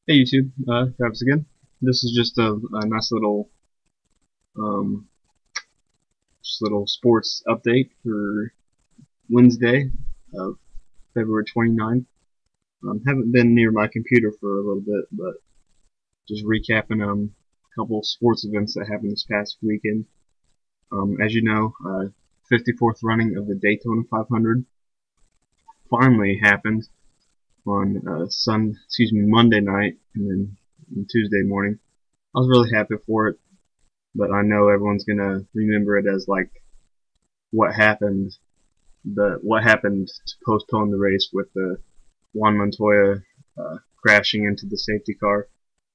Hey YouTube, Travis again. This is just a nice um, little sports update for Wednesday of February 29th. Haven't been near my computer for a little bit, but just recapping a couple sports events that happened this past weekend. As you know, 54th running of the Daytona 500 finally happened on Monday night, and then on Tuesday morning. I was really happy for it, but I know everyone's gonna remember it as like what happened what happened to postpone the race with the Juan Montoya crashing into the safety car.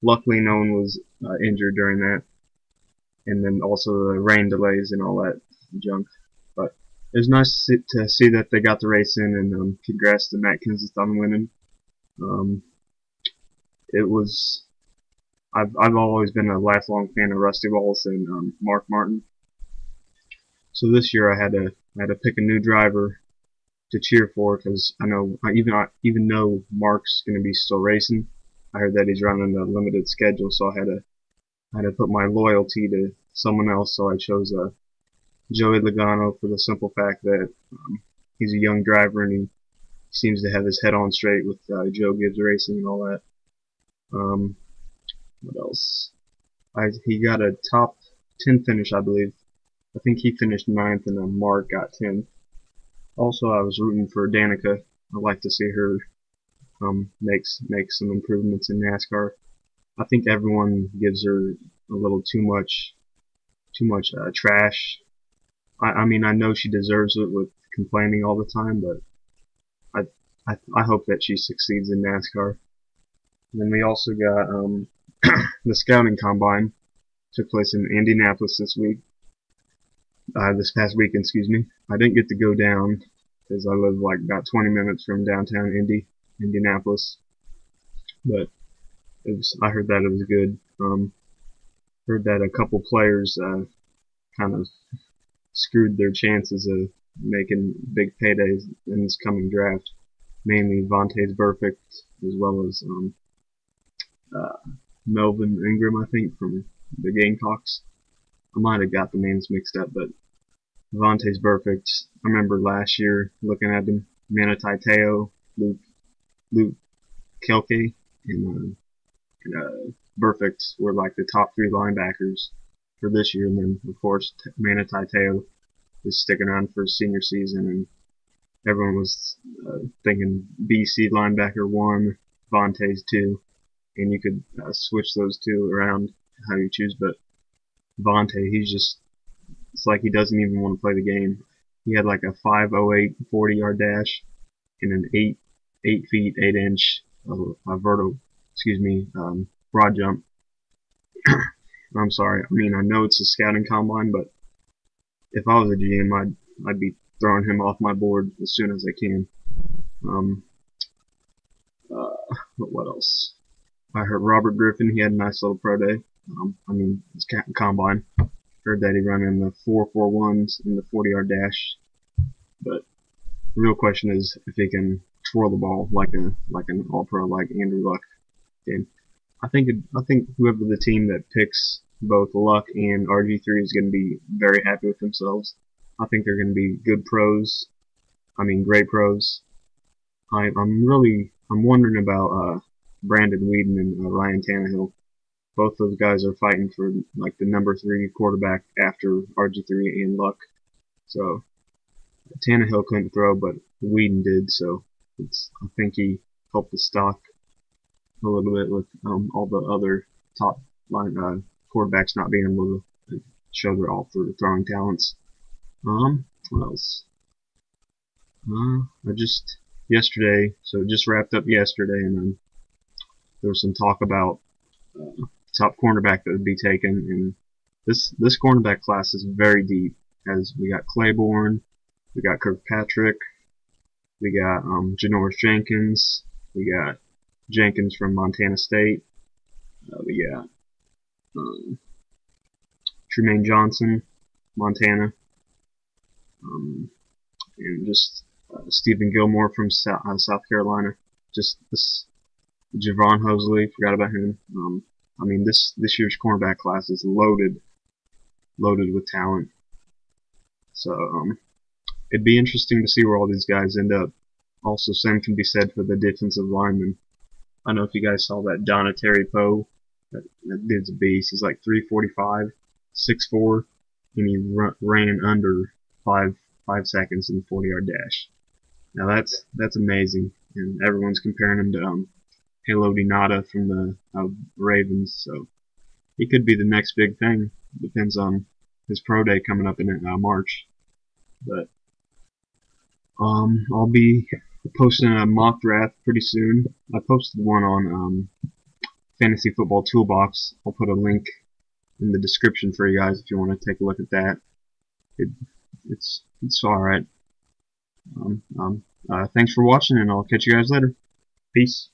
Luckily, no one was injured during that, and then also the rain delays and all that junk. But it was nice to see that they got the race in, and congrats to Matt Kenseth on winning. Um, it was I've always been a lifelong fan of Rusty Wallace and Mark Martin. So this year I had to pick a new driver to cheer for because I even though Mark's going to be still racing, I heard that he's running a limited schedule, so I had to put my loyalty to someone else. So I chose Joey Logano for the simple fact that he's a young driver and he seems to have his head on straight with Joe Gibbs Racing and all that. Um, what else? He got a top 10 finish, I believe. I think he finished ninth, and Mark got 10th. Also, I was rooting for Danica. I'd like to see her make some improvements in NASCAR. I think everyone gives her a little too much trash. I mean, I know she deserves it with complaining all the time, but I hope that she succeeds in NASCAR. And then we also got the scouting combine took place in Indianapolis this past weekend. Excuse me. I didn't get to go down because I live like about 20 minutes from downtown Indianapolis, but I heard that it was good. Heard that a couple players kind of screwed their chances of making big paydays in this coming draft. Mainly Vontae's Perfect, as well as uh, Melvin Ingram, I think, from the Gamecocks. I might have got the names mixed up, but Vontae's Perfect. I remember last year looking at him, Manatee Teo, Luke Kelke, and Perfect were like the top three linebackers for this year, and then of course Manatee Teo is sticking around for his senior season, and everyone was thinking BC linebacker one, Vontae's two, and you could switch those two around how you choose. But Vontae, it's like he doesn't even want to play the game. He had like a 5.08 40-yard dash and an 8 feet 8 inch vertical, broad jump. I'm sorry. I mean, I know it's a scouting combine, but if I was a GM, I'd be throwing him off my board as soon as I can. Um, but what else? I heard Robert Griffin. He had a nice little pro day. I mean, his combine. Heard that he ran in the 4.41s in the 40-yard dash. But the real question is if he can twirl the ball like an All-Pro like Andrew Luck did. I think whoever the team that picks both Luck and RG3 is going to be very happy with themselves. I think they're going to be good pros. I mean, great pros. I'm wondering about Brandon Weeden and Ryan Tannehill. Both those guys are fighting for like the number three quarterback after RG3 and Luck. So Tannehill couldn't throw, but Weeden did. So I think he helped the stock a little bit with all the other top line quarterbacks not being able to show their all for throwing talents. What else? I just yesterday, so it just wrapped up yesterday, and there was some talk about top cornerback that would be taken, and this cornerback class is very deep. As we got Claiborne, we got Kirkpatrick, we got Janoris Jenkins, we got Jenkins from Montana State, we got um, Tremaine Johnson, Montana, and just Stephen Gilmore from South Carolina. Just this Javon Hosley, forgot about him. I mean, this year's cornerback class is loaded with talent. So it'd be interesting to see where all these guys end up. Also, same can be said for the defensive linemen. I don't know if you guys saw that Donateri Poe. That dude's a beast. He's like 345, 6'4", and he ran under 5 seconds in the 40-yard dash. Now that's amazing, and everyone's comparing him to Haloti Ngata from the Ravens. So he could be the next big thing. Depends on his pro day coming up in March. But I'll be posting a mock draft pretty soon. I posted one on Fantasy Football Toolbox. I'll put a link in the description for you guys if you want to take a look at that. It's all right. Thanks for watching, and I'll catch you guys later. Peace.